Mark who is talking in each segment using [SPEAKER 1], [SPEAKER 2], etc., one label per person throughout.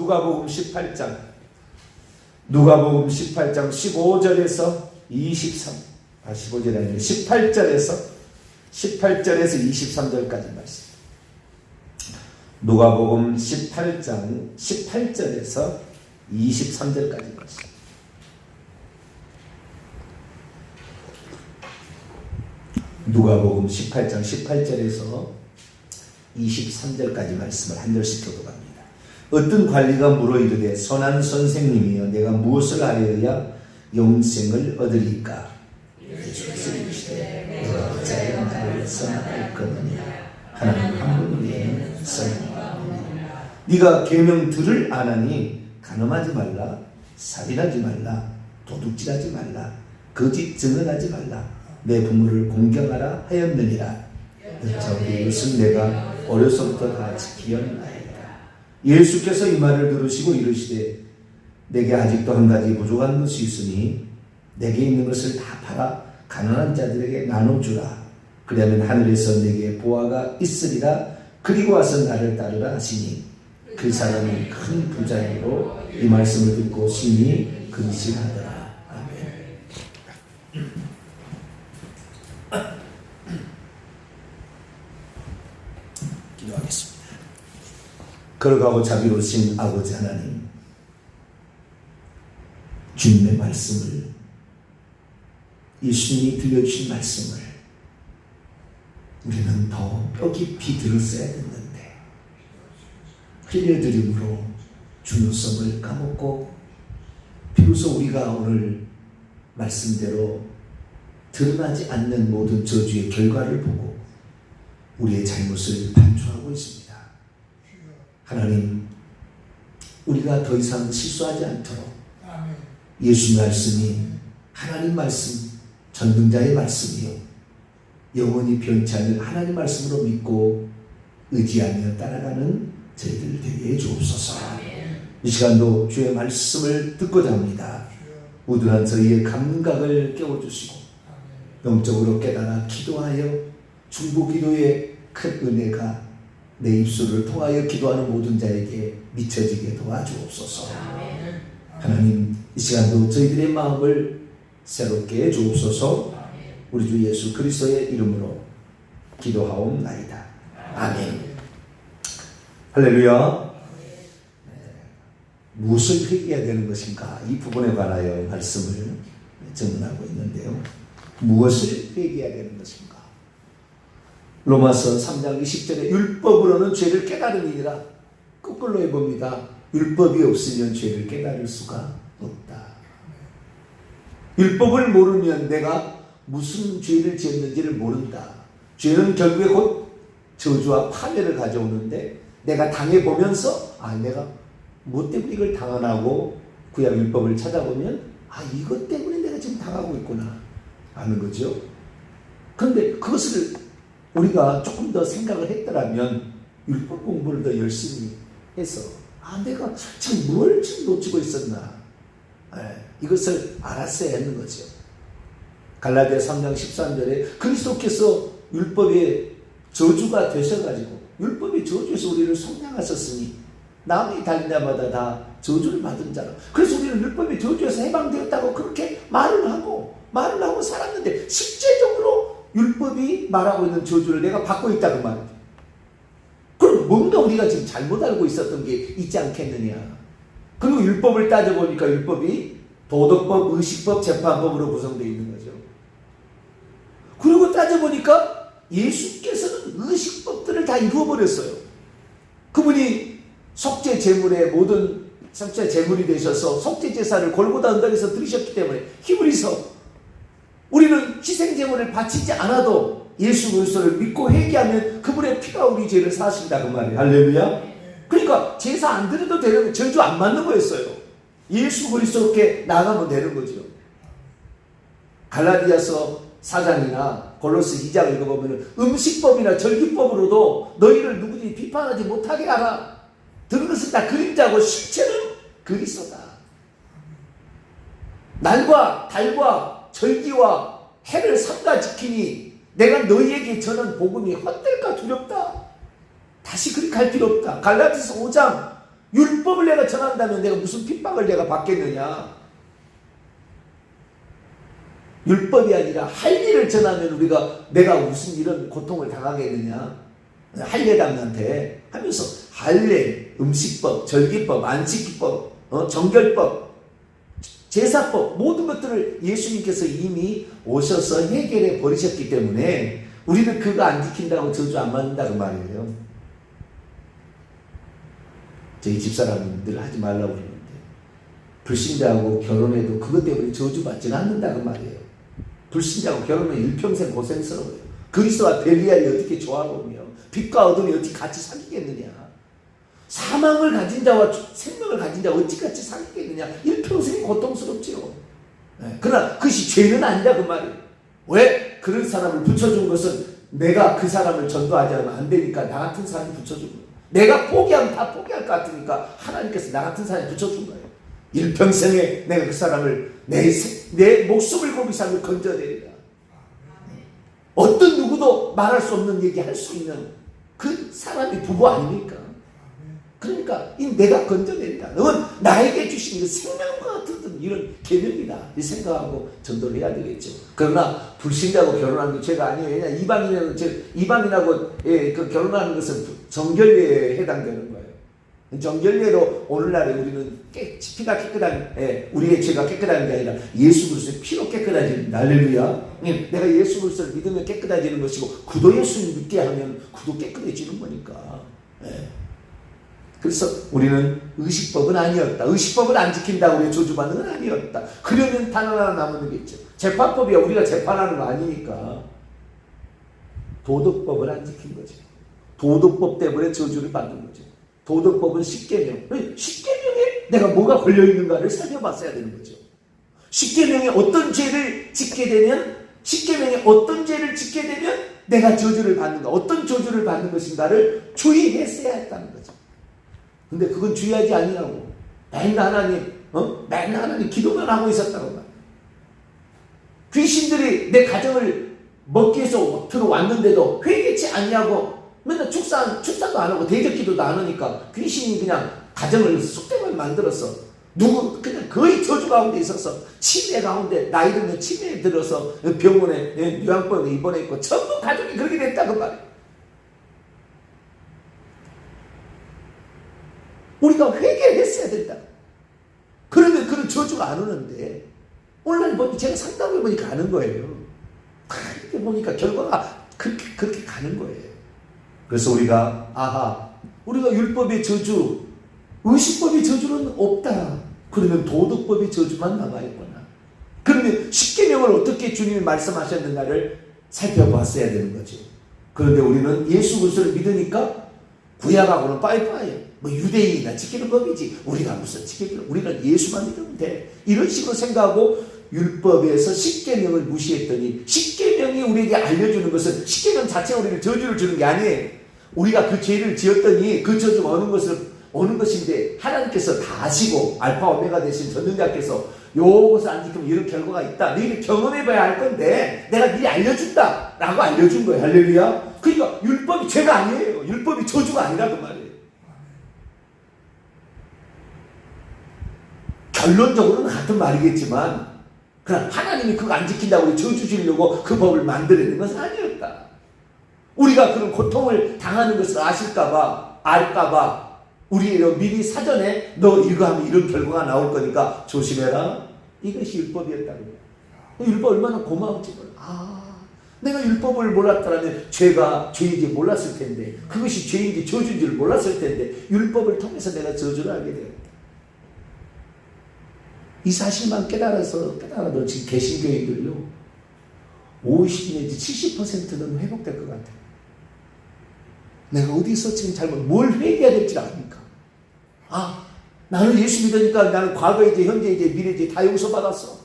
[SPEAKER 1] 누가복음 18장 15절에서 15절이 아니고 18절에서 23절까지 말씀. 누가복음 18장 18절에서 23절까지 말씀. 누가복음 18장 18절에서 23절까지 말씀을 한 절씩 교독합니다. 어떤 관리가 물어 이르되 선한 선생님이여 내가 무엇을 하여야 영생을 얻으리까? 예수께서 이르시되 내가 어찌하여 나를 선하다 일컫느냐? 하나님 한 분 외에는 선하니가 없느니라. 네가 계명들을 안 하니 간음하지 말라, 살인하지 말라, 도둑질하지 말라, 거짓 증언하지 말라, 내 부모를 공경하라 하였느니라. 어차피 이것은 내가 어려서부터 다 지키었나이다. 예수께서 이 말을 들으시고 이르시되 내게 아직도 한 가지 부족한 것이 있으니 내게 있는 것을 다 팔아 가난한 자들에게 나눠주라. 그러면 하늘에서 내게 보화가 있으리라. 그리고 와서 나를 따르라 하시니 그 사람이 큰 부자이므로 이 말씀을 듣고 심히 근심하더라. 아멘. 기도하겠습니다. 거룩하고 자비로우신 아버지 하나님, 주님의 말씀을, 예수님이 들려주신 말씀을 우리는 더 뼈 깊이 들었어야 했는데 흘려드림으로 중요성을 까먹고 비로소 우리가 오늘 말씀대로 드러나지 않는 모든 저주의 결과를 보고 우리의 잘못을 반추하고 있습니다. 하나님, 우리가 더 이상 실수하지 않도록 예수 말씀이 하나님 말씀, 전능자의 말씀이요 영원히 변치 않는 하나님 말씀으로 믿고 의지하며 따라가는 저희들 되게 해주옵소서. 이 시간도 주의 말씀을 듣고자 합니다. 우둔한 저희의 감각을 깨워주시고 영적으로 깨달아 기도하여 중보기도의 큰 은혜가 내 입술을 통하여 기도하는 모든 자에게 미쳐지게 도와주옵소서. 하나님, 이 시간도 저희들의 마음을 새롭게 해주옵소서. 우리 주 예수 그리스도의 이름으로 기도하옵나이다. 아멘. 할렐루야. 무엇을 회개해야 되는 것인가? 이 부분에 관하여 말씀을 전하고 있는데요. 무엇을 회개해야 되는 것인가? 로마서 3장 20절에 율법으로는 죄를 깨달으니라. 거꾸로 해봅니다. 율법이 없으면 죄를 깨달을 수가 없다. 율법을 모르면 내가 무슨 죄를 지었는지를 모른다. 죄는 결국에 곧 저주와 파멸을 가져오는데 내가 당해보면서 내가 뭐 때문에 이걸 당하나고 구약 율법을 찾아보면 이것 때문에 내가 지금 당하고 있구나 아는 거죠. 그런데 그것을 우리가 조금 더 생각을 했더라면 율법 공부를 더 열심히 해서 내가 지금 뭘 지금 놓치고 있었나 이것을 알았어야 했는 거죠. 갈라디아 3장 13절에 그리스도께서 율법의 저주가 되셔가지고 율법의 저주에서 우리를 속량하셨으니 남이 달린 자마다 다 저주를 받은 자라. 그래서 우리는 율법의 저주에서 해방되었다고 그렇게 말을 하고 살았는데 실제적으로 율법이 말하고 있는 저주를 내가 받고 있다 그 말이죠. 그럼 뭔가 우리가 지금 잘못 알고 있었던 게 있지 않겠느냐. 그리고 율법을 따져보니까 율법이 도덕법, 의식법, 재판법으로 구성되어 있는 거죠. 그리고 따져보니까 예수께서는 의식법들을 다 이루어버렸어요. 그분이 속죄 제물의 모든 속죄 제물이 되셔서 속죄 제사를 골고다 언덕에서 들으셨기 때문에 히브리서 우리는 희생 제물을 바치지 않아도 예수 그리스도를 믿고 회개하면 그분의 피가 우리 죄를 사하신다 그 말이에요. 할렐루야. 그러니까 제사 안 드려도 되는 저주 안 맞는 거였어요. 예수 그리스도께 나가면 되는 거죠. 갈라디아서 4장이나 골로새 2장 읽어보면 음식법이나 절기법으로도 너희를 누구든지 비판하지 못하게 하라. 들은 것은 다 그림자고 실체는 그리스도다. 날과 달과 절기와 해를 삼가 지키니 내가 너희에게 전한 복음이 헛될까 두렵다. 다시 그렇게 할 필요 없다. 갈라디아서 5장 율법을 내가 전한다면 내가 무슨 핍박을 내가 받겠느냐. 율법이 아니라 할례를 전하면 내가 무슨 이런 고통을 당하겠느냐. 할례당한테 하면서 할례, 음식법, 절기법, 안식기법, 정결법, 제사법 모든 것들을 예수님께서 이미 오셔서 해결해 버리셨기 때문에 우리는 그거 안 지킨다고 저주 안 받는다고 말이에요. 저희 집사람들 하지 말라고 그러는데 불신자하고 결혼해도 그것 때문에 저주받지는 않는다고 말이에요. 불신자하고 결혼은 일평생 고생스러워요. 그리스도와 벨리알이 어떻게 조화로우며 빛과 어둠이 어찌 같이 사귀겠느냐. 사망을 가진 자와 생명을 가진 자가 어찌 같이 사귀겠느냐. 일평생이 고통스럽지요. 그러나 그것이 죄는 아니다 그 말이에요. 왜? 그런 사람을 붙여준 것은 내가 그 사람을 전도하지 않으면 안 되니까 나 같은 사람이 붙여준 거예요. 내가 포기하면 다 포기할 것 같으니까 하나님께서 나 같은 사람이 붙여준 거예요. 일평생에 내가 그 사람을 내 목숨을 걸고 이 사람을 건져내리라. 어떤 누구도 말할 수 없는 얘기 할 수 있는 그 사람이 부부 아닙니까? 그러니까 내가 건져내리라. 넌 나에게 주신 그 생명과 같은 이런 계명이다. 이 생각하고 전도를 해야 되겠죠. 그러나 불신자하고 결혼하는 게 죄가 아니에요. 왜냐 이방인하고 그 결혼하는 것은 정결례에 해당되는 거예요. 정결례로 오늘날에 우리는 피가 깨끗한 우리의 죄가 깨끗한 게 아니라 예수 그리스도의 피로 깨끗해집니다. 할렐루야. 내가 예수 그리스도를 믿으면 깨끗해지는 것이고 구도 예수를 믿게 하면 구도 깨끗해지는 거니까. 그래서 우리는 의식법은 아니었다. 의식법을 안 지킨다고 우리 저주받는 건 아니었다. 그러면 단 하나 남는 게 있죠. 재판법이야. 우리가 재판하는 거 아니니까. 도덕법을 안 지킨 거죠. 도덕법 때문에 저주를 받는 거죠. 도덕법은 십계명. 십계명에 내가 뭐가 걸려있는가를 살펴봤어야 되는 거죠. 십계명에 어떤 죄를 짓게 되면 십계명에 어떤 죄를 짓게 되면 내가 저주를 받는가, 어떤 저주를 받는 것인가를 주의했어야 했다는 거죠. 근데 그건 주의하지 아니라고 맨날 하나님 기도만 하고 있었다고 말이야. 귀신들이 내 가정을 먹기 위해서 들어왔는데도 회개치 않냐고 맨날 축사도 안 하고 대적기도도 안 하니까 귀신이 그냥 가정을 쑥대만 만들었어. 그냥 거의 저주 가운데 있어서 치매 가운데 나이 들면 치매에 들어서 병원에 요양병원에 입원해 있고 전부 가족이 그렇게 됐다고 말이야. 우리가 회개했어야 된다. 그러면 그런 저주가 안 오는데 오늘 보니 제가 상담해 보니까 아는 거예요. 이렇게 보니까 결과가 그렇게 가는 거예요. 그래서 우리가 율법의 저주, 의식법의 저주는 없다. 그러면 도덕법의 저주만 남아있구나. 그러면 십계명을 어떻게 주님이 말씀하셨는가를 살펴봤어야 되는 거죠. 그런데 우리는 예수 그리스도를 믿으니까 구약하고는 빠이빠이. 유대인이나 지키는 법이지 우리가 무슨 지키는, 우리는 예수만 믿으면 돼. 이런 식으로 생각하고 율법에서 십계명을 무시했더니 십계명이 우리에게 알려주는 것은 십계명 자체가 우리를 저주를 주는 게 아니에요. 우리가 그 죄를 지었더니 그 저주가 오는 것인데 하나님께서 다 아시고 알파 오메가 되신 전능자께서 요것을 안 지키면 이런 결과가 있다. 너희를 경험해봐야 할 건데 내가 미리 알려준다 라고 알려준 거예요. 할렐루야. 그러니까 율법이 죄가 아니에요. 율법이 저주가 아니라 그 말이에요. 결론적으로는 같은 말이겠지만 그럼 하나님이 그거 안 지킨다고 우리 저주 주려고 그 법을 만들어낸 것은 아니었다. 우리가 그런 고통을 당하는 것을 아실까봐 알까봐 우리로 미리 사전에 너 이거 하면 이런 결과가 나올 거니까 조심해라. 이것이 율법이었다는 거야. 율법 얼마나 고마운지 몰라. 내가 율법을 몰랐더라면 죄인지 몰랐을 텐데 그것이 죄인지 저주인지를 몰랐을 텐데 율법을 통해서 내가 저주를 하게 되었다. 이 사실만 깨달아도 지금 개신교인들요 50 내지 70%는 회복될 것 같아요. 내가 어디서 지금 뭘 회개해야 될지 아닙니까? 나는 예수 믿으니까 나는 과거이지 현재이지 미래이지 다 용서받았어.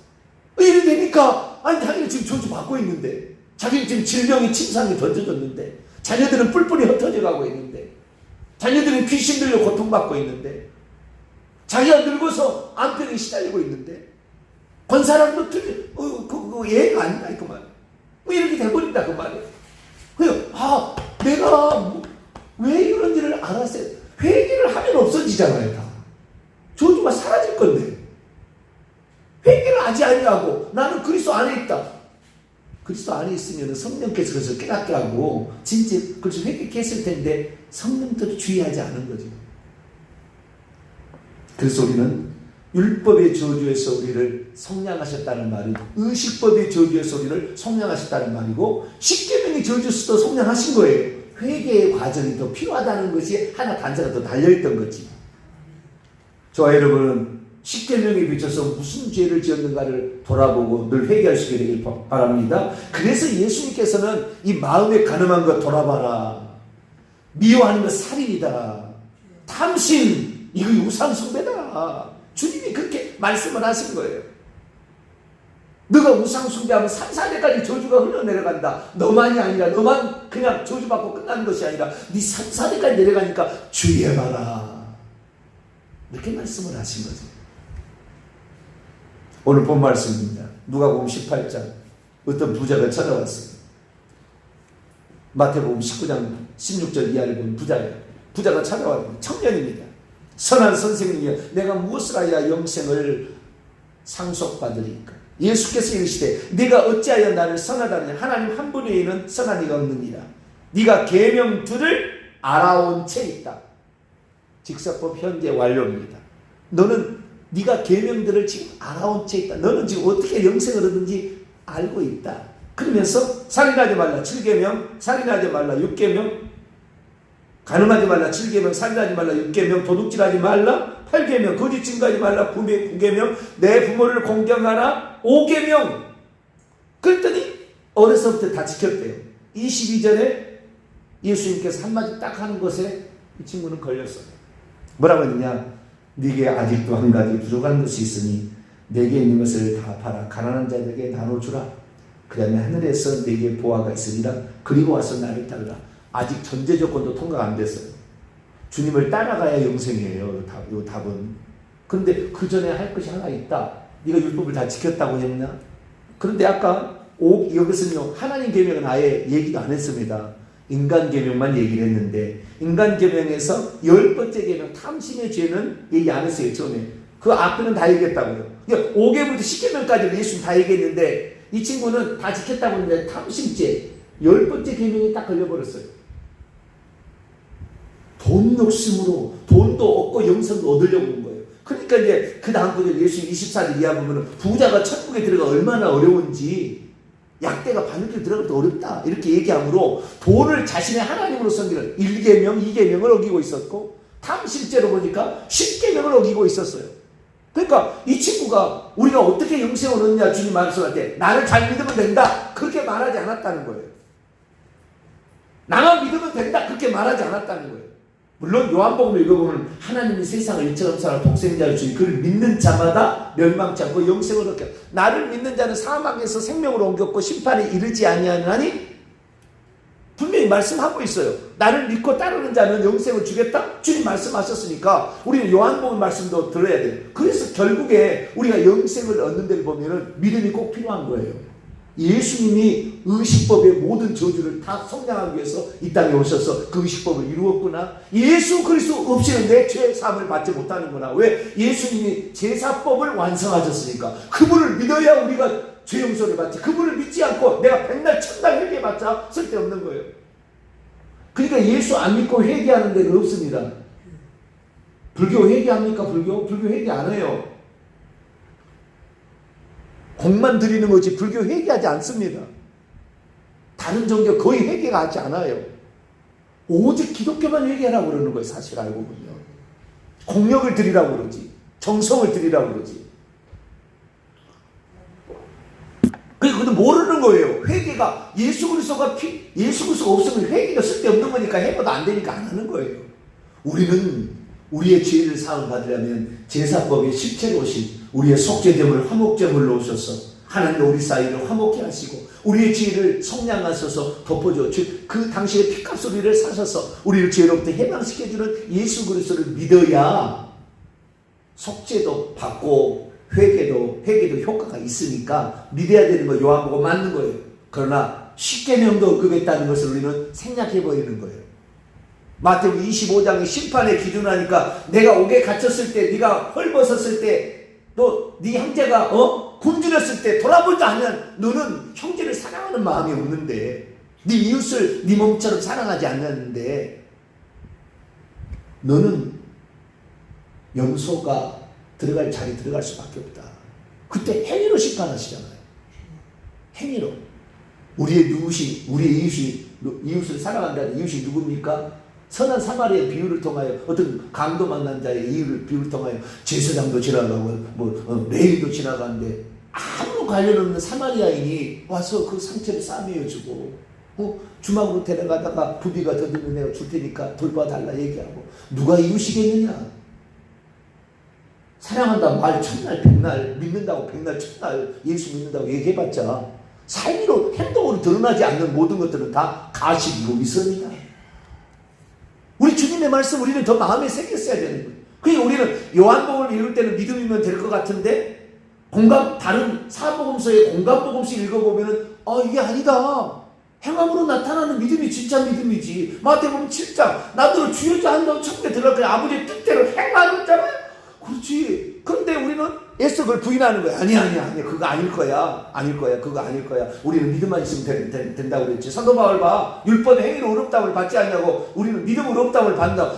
[SPEAKER 1] 이래 되니까 자기는 지금 저주 받고 있는데 자기는 지금 질병이 침상에 던져졌는데 자녀들은 뿔뿔이 흩어져 가고 있는데 자녀들은 귀신 들려 고통받고 있는데 자기가 늙어서 안병에 시달리고 있는데 권사람도 그거 예가 아니다 그 말. 이렇게 돼버린다 그 말이에요. 내가 왜 이런지를 알았어요. 회개를 하면 없어지잖아요. 다 저주가 사라질 건데 회개를 하지 아니하고 나는 그리스도 안에 있다. 그리스도 안에 있으면 성령께서 그것을 깨닫게 하고 진짜 그래서 회개했을 텐데 성령도 주의하지 않은 거죠. 그래서 우리는 율법의 저주에서 우리를 성량하셨다는 말이 의식법의 저주에서 우리를 성량하셨다는 말이고 십계명의 저주에서도 성량하신 거예요. 회개의 과정이 더 필요하다는 것이 하나 단서가 더 달려있던 거지. 저와 여러분은 십계명에 비춰서 무슨 죄를 지었는가를 돌아보고 늘 회개할 수 있게 되길 바랍니다. 그래서 예수님께서는 이 마음에 가늠한 것 돌아봐라. 미워하는 것 살인이다. 탐심 이거 우상숭배다. 주님이 그렇게 말씀을 하신 거예요. 너가 우상숭배하면 3, 4대까지 저주가 흘러내려간다. 너만이 아니라 너만 그냥 저주받고 끝나는 것이 아니라 네 3, 4대까지 내려가니까 주의해봐라. 이렇게 말씀을 하신 거죠. 오늘 본 말씀입니다. 누가복음 18장 어떤 부자가 찾아왔어요. 마태복음 19장 16절 이하를 본 부자가 찾아왔고 청년입니다. 선한 선생님이여 내가 무엇을 하여 영생을 상속받으리까? 예수께서 이르시되 네가 어찌하여 나를 선하다느냐? 하나님 한 분 외에는 선한 이가 없느니라. 네가 계명들을 알아온 채 있다. 직사법 현재 완료입니다. 너는 네가 계명들을 지금 알아온 채 있다. 너는 지금 어떻게 영생을 얻는지 알고 있다. 그러면서 살인하지 말라 7계명, 살인하지 말라 6계명, 간음하지 말라 7계명, 살인하지 말라 6계명, 도둑질하지 말라 8계명, 거짓 증거하지 말라 9계명, 내 부모를 공경하라 5계명. 그랬더니 어려서부터 다 지켰대요. 22절에 예수님께서 한마디 딱 하는 것에 이 친구는 걸렸어요. 뭐라고 했느냐? 네게 아직도 한 가지 부족한 것이 있으니 내게 있는 것을 다 팔아 가난한 자들에게 나눠주라. 그러면 하늘에서 네게 보화가 있으리라. 그리고 와서 나를 따르라. 아직 전제 조건도 통과가 안 됐어요. 주님을 따라가야 영생이에요. 이 답은. 그런데 그 전에 할 것이 하나 있다. 네가 율법을 다 지켰다고 했냐? 그런데 아까 여기서는요 하나님 계명은 아예 얘기도 안 했습니다. 인간 계명만 얘기를 했는데 인간 계명에서 10번째 계명 탐심의 죄는 얘기 안 했어요. 처음에. 그 앞에는 다 얘기했다고요. 그러니까 5계명부터 10계명까지 예수님 다 얘기했는데 이 친구는 다 지켰다고 했는데 탐심죄 10번째 계명이 딱 걸려버렸어요. 돈 욕심으로 돈도 얻고 영생도 얻으려고 온 거예요. 그러니까 이제 그 다음 구절 예수님 24절 이하 보면 부자가 천국에 들어가 얼마나 어려운지 약대가 바늘길 들어가도 어렵다 이렇게 얘기하므로 돈을 자신의 하나님으로 섬기는 1계명, 2계명을 어기고 있었고 탐실제로 보니까 10계명을 어기고 있었어요. 그러니까 이 친구가 우리가 어떻게 영생을 얻느냐 주님 말씀할 때 나를 잘 믿으면 된다 그렇게 말하지 않았다는 거예요. 나만 믿으면 된다 그렇게 말하지 않았다는 거예요. 물론 요한복음을 읽어보면 하나님이 세상을 이처럼 사랑 독생자를 주니 그를 믿는 자마다 멸망치 않고 영생을 얻게 나를 믿는 자는 사망에서 생명으로 옮겼고 심판에 이르지 아니하나니 분명히 말씀하고 있어요. 나를 믿고 따르는 자는 영생을 주겠다? 주님 말씀하셨으니까 우리는 요한복음 말씀도 들어야 돼요. 그래서 결국에 우리가 영생을 얻는 데를 보면 믿음이 꼭 필요한 거예요. 예수님이 의식법의 모든 저주를 다 성량하기 위해서 이 땅에 오셔서 그 의식법을 이루었구나. 예수 그리스도 없이는 내 죄 사함을 받지 못하는구나. 왜? 예수님이 제사법을 완성하셨으니까. 그분을 믿어야 우리가 죄 용서를 받지. 그분을 믿지 않고 내가 백날 천날 회개해봤자 쓸데없는 거예요. 그러니까 예수 안 믿고 회개하는 데는 없습니다. 불교 회개합니까? 불교 회개 안 해요. 공만 드리는 거지 불교 회개하지 않습니다. 다른 종교 거의 회개가 하지 않아요. 오직 기독교만 회개하라고 그러는 거예요. 사실 알고 보면. 공력을 드리라고 그러지. 정성을 드리라고 그러지. 그런데 모르는 거예요. 회개가 예수 그리스도가 없으면 회개가 쓸데없는 거니까 해봐도 안 되니까 안 하는 거예요. 우리는 우리의 죄를 사함 받으려면 제사법의 실체로 오신 우리의 속죄제물 화목제물로 오셔서 하나님 우리 사이를 화목케 하시고 우리의 죄를 성량하셔서 덮어줘 그 당시의 피값 우리를 사셔서 우리를 죄로부터 해방시켜주는 예수 그리스도를 믿어야 속죄도 받고 회개도 효과가 있으니까 믿어야 되는 거 요한복음 맞는 거예요. 그러나 10계명도 언급했다는 것을 우리는 생략해버리는 거예요. 마태복음 25장의 심판의 기준하니까 내가 옥에 갇혔을 때, 네가 헐벗었을 때, 또 네 형제가 굶주렸을 때 돌아보지 않으면 너는 형제를 사랑하는 마음이 없는데, 네 이웃을 네 몸처럼 사랑하지 않는데 너는 염소가 들어갈 자리 들어갈 수밖에 없다. 그때 행위로 심판하시잖아요. 행위로. 우리의 이웃을 사랑한다는 이웃이 누굽니까? 선한 사마리아의 비유를 통하여, 어떤 강도 만난 자의 이유를 비유를 통하여 제사장도 지나가고 레위도 지나가는데 아무 관련 없는 사마리아인이 와서 그 상처를 싸매어주고, 주막으로 데려가다가 부비가 더듬면 내가 줄 테니까 돌봐달라 얘기하고, 누가 이웃이겠느냐? 사랑한다 말 천날 백날, 믿는다고 백날 천날 예수 믿는다고 얘기해봤자 삶으로 행동으로 드러나지 않는 모든 것들은 다 가식이고 위선이다. 우리 주님의 말씀 우리는 더 마음에 새겼어야 되는 거예요. 그러니까 우리는 요한복음을 읽을 때는 믿음이면 될 것 같은데, 다른 사복음서의 공감복음씩 읽어보면은 이게 아니다. 행함으로 나타나는 믿음이 진짜 믿음이지. 마태복음 7장 나더러 주여자 한다고 천국에 들어갈 거야. 아버지의 뜻대로 행하는 자는. 그렇지. 그런데 우리는 애써 그걸 부인하는 거야. 아니야. 그거 아닐 거야. 그거 아닐 거야. 우리는 믿음만 있으면 된다고 그랬지. 사도 바울 봐. 율법의 행위로 의롭다함을 받지 않냐고. 우리는 믿음으로 의롭다함을 받는다.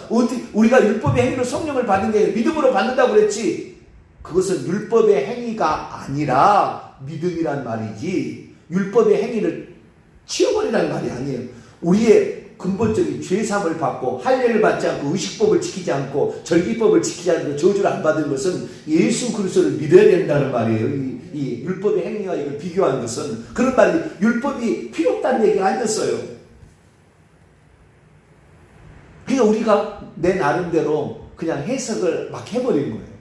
[SPEAKER 1] 우리가 율법의 행위로 성령을 받는 게 믿음으로 받는다고 그랬지. 그것은 율법의 행위가 아니라 믿음이란 말이지, 율법의 행위를 치워버리라는 말이 아니에요. 우리의 근본적인 죄사함을 받고 할례를 받지 않고 의식법을 지키지 않고 절기법을 지키지 않고 저주를 안 받은 것은 예수 그리스도를 믿어야 된다는 말이에요. 이 율법의 행위와 이걸 비교하는 것은, 그런 말이 율법이 필요 없다는 얘기가 아니었어요. 그러니까 우리가 내 나름대로 그냥 해석을 막 해버리는 거예요.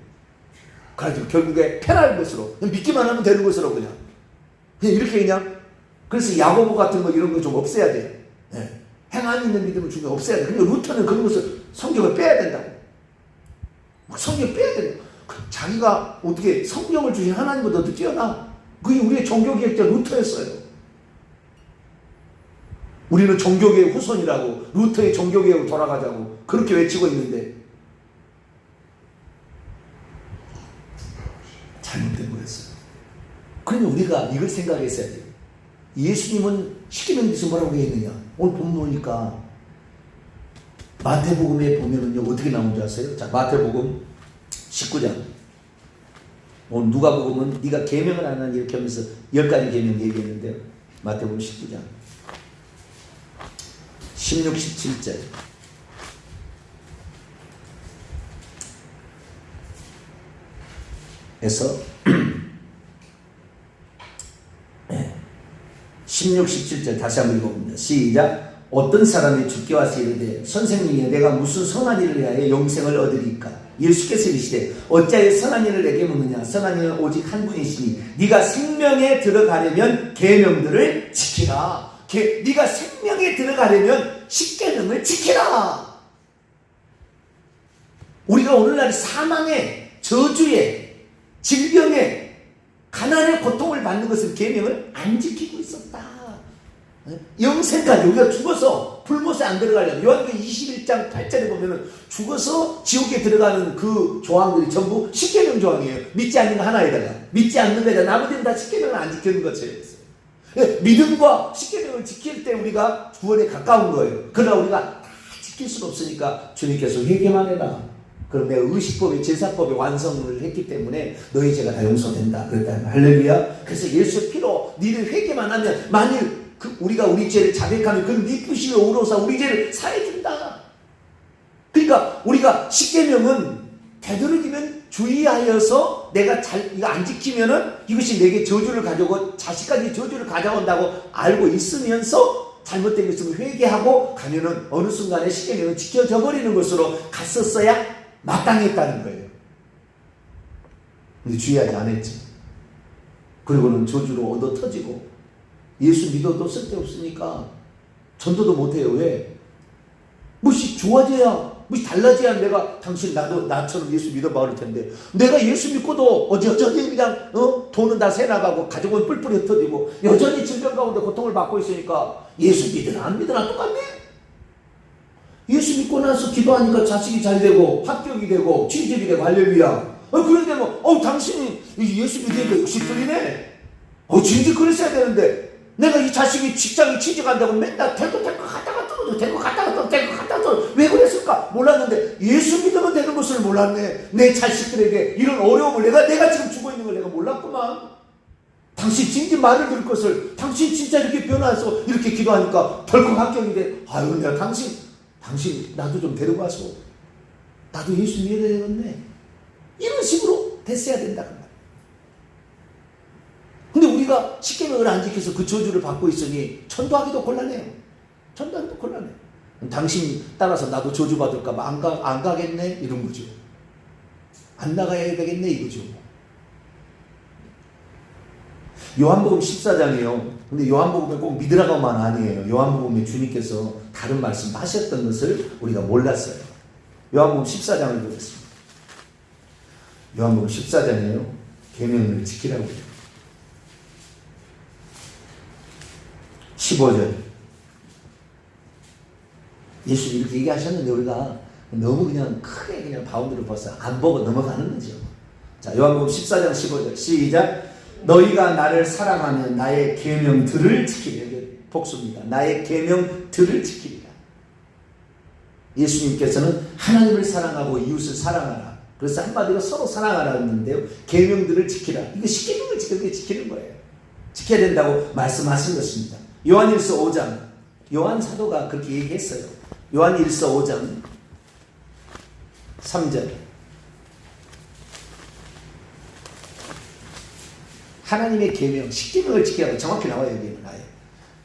[SPEAKER 1] 그래가지고 결국에 편할 것으로, 그냥 믿기만 하면 되는 것으로 그냥 이렇게 그래서 야고보 같은 거 이런 거 좀 없애야 돼. 네. 행함이 있는 믿음을 주면 없애야 돼. 근데 루터는 그런 것을 성경을 빼야 된다고. 성경을 빼야 된다고. 자기가 어떻게 성경을 주신 하나님보다 더 뛰어나. 그게 우리의 종교개혁자 루터였어요. 우리는 종교개혁 후손이라고, 루터의 종교개혁으로 돌아가자고 그렇게 외치고 있는데 잘못된 거였어요. 그러면 우리가 이걸 생각했어야 돼요. 예수님은 십계명에서 뭐라고 했느냐? 오늘 본문 보니까 마태복음에 보면은요 어떻게 나온 줄 아세요? 자, 마태복음 19장. 오늘 누가복음은 네가 계명을 안 하니 이렇게 하면서 10가지 계명 얘기했는데요. 마태복음 19장 16, 17절. 에서 16, 17절 다시 한번 읽어봅니다. 시작. 어떤 사람이 주께 와서 이르되 선생님이여 내가 무슨 선한 일을 하여 영생을 얻으리까? 예수께서 이르시되 어찌하여 선한 일을 내게 묻느냐? 선한 일은 오직 한 분이시니 네가 생명에 들어가려면 계명들을 지키라. 네가 생명에 들어가려면 십계명을 지키라. 우리가 오늘날 사망의 저주의 질병의 가난의 고통을 받는 것은 계명을 안 지키고 있었다. 영생까지 우리가 죽어서 불못에 안 들어가려면, 요한복음 21장 8절에 보면은 죽어서 지옥에 들어가는 그 조항들이 전부 십계명 조항이에요. 믿지 않는 거 하나에다가, 믿지 않는 데다 나머지는 다 십계명을 안 지키는 것이에요. 믿음과 십계명을 지킬 때 우리가 구원에 가까운 거예요. 그러나 우리가 다 지킬 수는 없으니까 주님께서 회개만 해라. 그럼 내가 의식법의 제사법의 완성을 했기 때문에 너희 죄가 다 용서된다. 그랬다. 할렐루야. 그래서 예수의 피로 니를 회개만 하면, 만일 우리가 우리 죄를 자백하면 그는 네 부심에 오로사 우리 죄를 사해준다. 그러니까 우리가 십계명은 되도록이면 주의하여서 내가 이거 안 지키면은 이것이 내게 저주를 가져오고 자식까지 저주를 가져온다고 알고 있으면서 잘못된 것을 회개하고 가면은 어느 순간에 십계명은 지켜져 버리는 것으로 갔었어야 마땅했다는 거예요. 근데 주의하지 않았지. 그리고는 저주로 얻어 터지고 예수 믿어도 쓸데없으니까 전도도 못해요. 왜? 무엇이 좋아져야, 무엇이 달라져야 내가 나처럼 예수 믿어봐 그럴 텐데, 내가 예수 믿고도 여전히 그냥 돈은 다 새나가고 가족은 뿔뿔이 흩어지고 여전히 질병 가운데 고통을 받고 있으니까 예수 믿으나 안 믿으나 똑같네. 예수 믿고 나서 기도하니까 자식이 잘 되고 합격이 되고 취직이 되고 할렐루야. 그런데 뭐 당신이 예수 믿으니까 역시 틀리네. 진짜 그랬어야 되는데 내가 이 자식이 직장에 취직한다고 맨날 되고 갔다가 떨어져 되고 갔다가 떨어져 되고 갔다가 떨어져 왜 그랬을까 몰랐는데 예수 믿으면 되는 것을 몰랐네. 내 자식들에게 이런 어려움을 내가 지금 주고 있는 걸 내가 몰랐구만. 당신 진짜 말을 들을 것을 당신 진짜 이렇게 변화해서 이렇게 기도하니까 덜컥 합격이 돼. 아유 내가 당신 나도 좀 데려가서 나도 예수 믿어야 되겠네. 이런 식으로 됐어야 된다 그 말. 근데 우리가 십계명을 안 지켜서 그 저주를 받고 있으니 전도하기도 곤란해요. 전도하기도 곤란해. 당신 따라서 나도 저주 받을까 봐 안 가겠네 이런 거죠. 안 나가야 되겠네 이거죠. 요한복음 14장이에요. 근데 요한복음에 꼭 믿으라고만 아니에요. 요한복음에 주님께서 다른 말씀 하셨던 것을 우리가 몰랐어요. 요한복음 14장을 보겠습니다. 요한복음 14장이에요. 계명을 지키라고 해요. 15절. 예수 이렇게 얘기하셨는데 우리가 너무 그냥 크게 그냥 바운드를 벗어 안 보고 넘어가는 거죠. 자, 요한복음 14장 15절 시작. 너희가 나를 사랑하면 나의 계명들을 지키리라. 복수입니다. 나의 계명들을 지키리라. 예수님께서는 하나님을 사랑하고 이웃을 사랑하라. 그래서 한마디로 서로 사랑하라 했는데요. 계명들을 지키라. 이거 십계명을 지키는 거예요. 지켜야 된다고 말씀하신 것입니다. 요한일서 5장. 요한 사도가 그렇게 얘기했어요. 요한일서 5장 3절. 하나님의 계명, 십계명을 지키라고 정확히 나와요. 여기는 아예.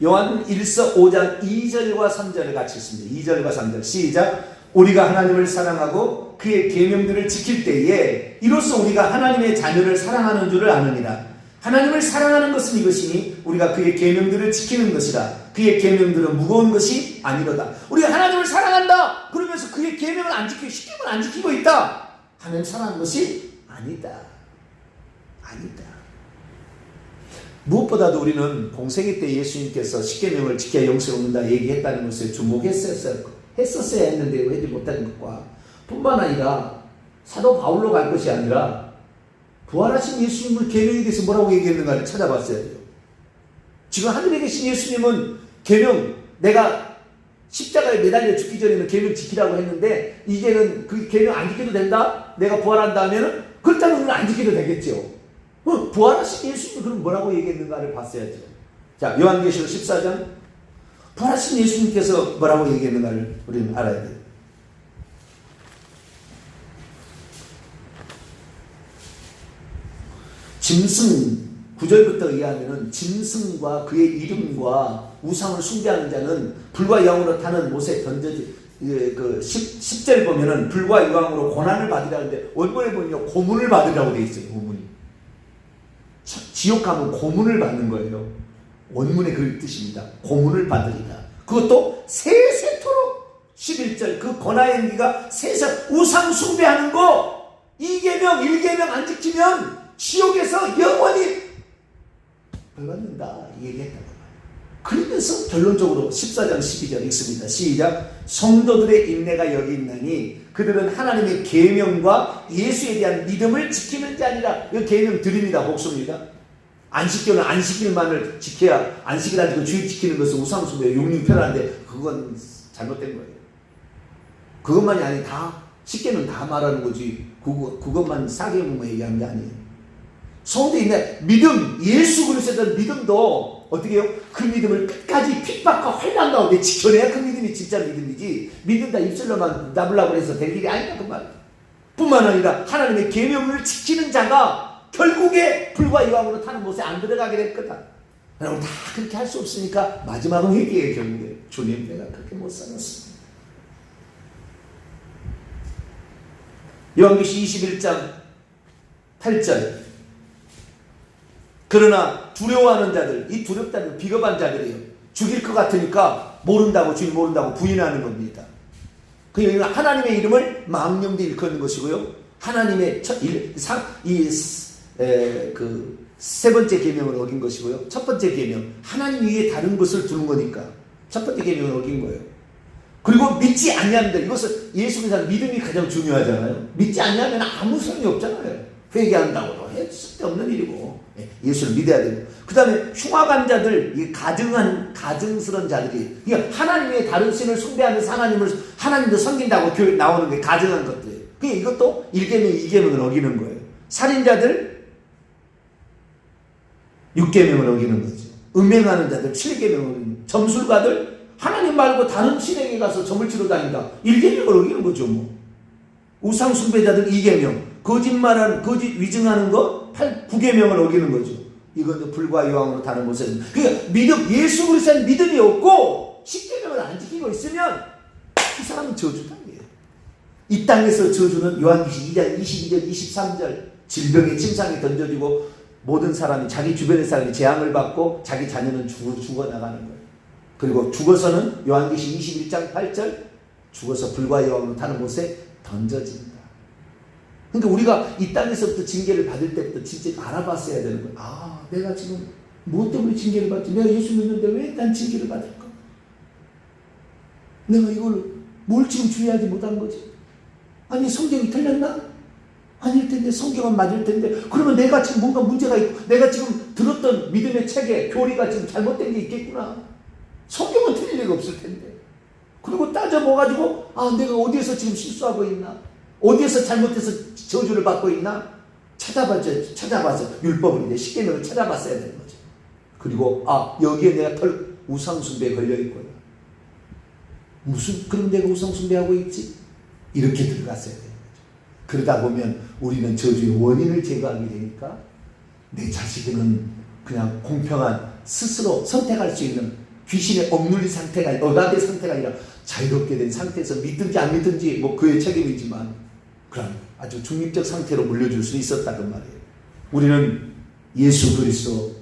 [SPEAKER 1] 요한일서 5장 2절과 3절을 같이 읽습니다. 2절과 3절 시작. 우리가 하나님을 사랑하고 그의 계명들을 지킬 때에 이로써 우리가 하나님의 자녀를 사랑하는 줄을 아느니라. 하나님을 사랑하는 것은 이것이니 우리가 그의 계명들을 지키는 것이라. 그의 계명들은 무거운 것이 아니로다. 우리가 하나님을 사랑한다. 그러면서 그의 계명을 안 지키고 십계명을 안 지키고 있다. 하나님 사랑하는 것이 아니다. 아니다. 무엇보다도 우리는 공생애 때 예수님께서 십계명을 지켜야 영생을 얻는다 얘기했다는 것에 주목했었어야 했는데 하지 못한 것과 뿐만 아니라 사도 바울로 갈 것이 아니라 부활하신 예수님을 계명에 대해서 뭐라고 얘기했는가를 찾아봤어야 돼요. 지금 하늘에 계신 예수님은 계명, 내가 십자가에 매달려 죽기 전에는 계명 지키라고 했는데 이제는 그 계명 안 지켜도 된다? 내가 부활한다 하면은 그렇다면 우리는 안 지켜도 되겠죠. 부활하신 예수님이 그럼 뭐라고 얘기했는가를 봤어야죠. 자, 요한계시록 14장. 부활하신 예수님께서 뭐라고 얘기했는가를 우리는 알아야 돼요. 짐승 9절부터 의하면은 짐승과 그의 이름과 우상을 숭배하는 자는 불과 영으로 타는 못에 던져지. 그 10절 보면은 불과 영으로 고난을 받으라는데 원문에 보면 고문을 받으라고 되어 있어요. 고문이. 지옥 가면 고문을 받는 거예요. 원문의 그 뜻입니다. 고문을 받으리라. 그것도 세세토록 11절 그 권하의 연기가 세세 우상 숭배하는 거 2계명 1계명 안 지키면 지옥에서 영원히 벌 받는다 이 얘기했다고 말이에요. 그러면서 결론적으로 14장 12절 읽습니다. 시작. 성도들의 인내가 여기 있나니 그들은 하나님의 계명과 예수에 대한 믿음을 지키는 자니라. 이 계명 드립니다. 복수입니다. 안식교는 안식일만을 지켜야 안식일 아니고 주일 지키는 것은 우상숭배 용림 편한데 그건 잘못된 거예요. 그것만이 아니 다 십계명 다 말하는 거지 그것만 사계명만 얘기하는 게 아니에요. 성도의 인내 믿음 예수 그리스도에 대한 믿음도 어떻게 해요? 그 믿음을 끝까지 핍박과 환난 가운데 지켜내야 그 믿음이 진짜 믿음이지 믿음 다 입술로만 나불나불 해서 될 일이 아니다 그 말이에요. 뿐만 아니라 하나님의 계명을 지키는 자가 결국에 불과 이왕으로 타는 못에 안 들어가게 될 거다. 여러분 다 그렇게 할 수 없으니까 마지막은 회개의 결국에 주님 내가 그렇게 못 살았습니다. 요한계시 21장 8절 그러나 두려워하는 자들 이 두렵다는 비겁한 자들이에요. 죽일 것 같으니까 모른다고 주님 모른다고 부인하는 겁니다. 그 하나님의 이름을 망령되 일컫는 것이고요. 하나님의 그 세 번째 계명을 어긴 것이고요. 첫 번째 계명 하나님 위에 다른 것을 두는 거니까 첫 번째 계명을 어긴 거예요. 그리고 믿지 아니하는데, 이것은 예수 믿는 믿음이 가장 중요하잖아요. 믿지 아니하면 아무 소용이 없잖아요. 회개한다고 해 쓸데없는 일이고. 예수를 믿어야 되고. 그 다음에 흉악한 자들, 이 가증스러운 자들이, 하나님의 다른 신을 숭배하면서 하나님도 섬긴다고 나오는 게 가증한 것들이에요. 이것도 1계명, 2계명을 어기는 거예요. 살인자들 6계명을 어기는 거죠. 음행하는 자들 7계명을 어기는, 점술가들 하나님 말고 다른 신에게 가서 점을 치러 다닌다, 1계명을 어기는 거죠. 뭐 우상 숭배자들 2계명, 거짓 위증하는 거 9계명을 어기는 거죠. 이건 불과 유황으로 다른 곳에. 그러니까 예수 그리스도에 믿음이 없고 10계명을 안 지키고 있으면 그 사람은 저주당해요. 이 땅에서 저주는 요한계시 2장 22절 23절, 질병의 침상에 던져지고 모든 사람이, 자기 주변의 사람이 재앙을 받고 자기 자녀는 죽어나가는 거예요. 그리고 죽어서는 요한계시 21장 8절, 죽어서 불과 유황으로 타는 곳에 던져진다. 그러니까 우리가 이 땅에서부터 징계를 받을 때부터 진짜 알아봤어야 되는 거예요. 아, 내가 지금 무엇 때문에 징계를 받지? 내가 예수 믿는데 왜 난 징계를 받을까? 내가 이걸 뭘 지금 주의하지 못한 거지? 아니, 성경이 틀렸나? 아닐 텐데, 성경은 맞을 텐데. 그러면 내가 지금 뭔가 문제가 있고, 내가 지금 들었던 믿음의 체계, 교리가 지금 잘못된 게 있겠구나. 성경은 틀릴 리가 없을 텐데. 그리고 따져봐가지고, 아, 내가 어디에서 지금 실수하고 있나? 어디에서 잘못해서 저주를 받고 있나? 찾아봐서 율법을 이제 10계명을 찾아봤어야 되는 거죠. 그리고, 아, 여기에 내가 우상숭배에 걸려있구나. 그럼 내가 우상숭배하고 있지? 이렇게 들어갔어야 되는 거죠. 그러다 보면 우리는 저주의 원인을 제거하게 되니까 내 자식은 그냥 공평한, 스스로 선택할 수 있는 귀신의 억눌린 상태가, 억압의 상태가 아니라 자유롭게 된 상태에서 믿든지 안 믿든지 뭐 그의 책임이지만 그런 아주 중립적 상태로 물려줄 수 있었다는 말이에요. 우리는 예수 그리스도,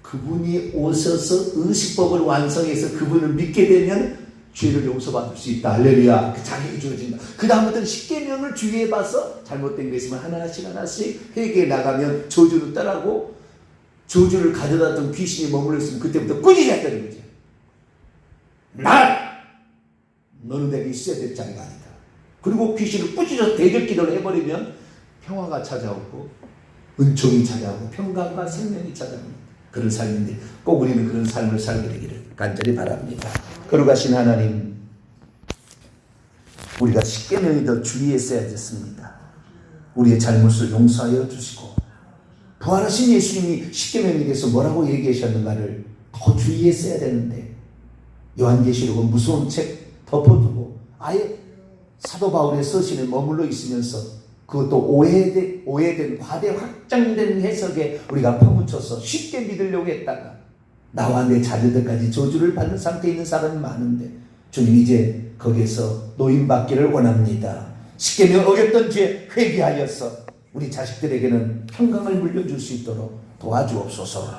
[SPEAKER 1] 그분이 오셔서 의식법을 완성해서 그분을 믿게 되면 죄를 용서받을 수 있다. 할렐루야. 그 자격이 주어진다. 그 다음부터는 10계명을 주의해 봐서 잘못된 게 있으면 하나씩 회개해 나가면 저주를 떠나고, 저주를 가져다던 귀신이 머물러 있으면 그때부터 꾸짖어야 되는 거죠. 너는 내게 있어야 될 자리가 아니다. 그리고 귀신을 꾸짖어서 대적 기도를 해버리면 평화가 찾아오고 은총이 찾아오고 평강과 생명이 찾아옵니다. 그런 삶인데 꼭 우리는 그런 삶을 살게 되기를 간절히 바랍니다. 거룩하신 하나님, 우리가 10계명이 더 주의했어야겠습니다. 우리의 잘못을 용서하여 주시고, 부활하신 예수님이 10계명에 대해서 뭐라고 얘기하셨는가를 더 주의했어야 되는데, 요한계시록은 무서운 책 덮어두고 아예 사도 바울의 서신에 머물러 있으면서 그것도 오해된 과대 확장된 해석에 우리가 퍼묻혀서 쉽게 믿으려고 했다가 나와 내 자녀들까지 저주를 받는 상태에 있는 사람이 많은데, 주님 이제 거기에서 노임받기를 원합니다. 10계명 어겼던 죄 회개하여서 우리 자식들에게는 평강을 물려줄 수 있도록 도와주옵소서.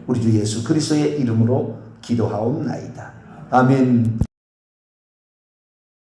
[SPEAKER 1] 우리 주 예수 그리스도의 이름으로 기도하옵나이다. 아멘.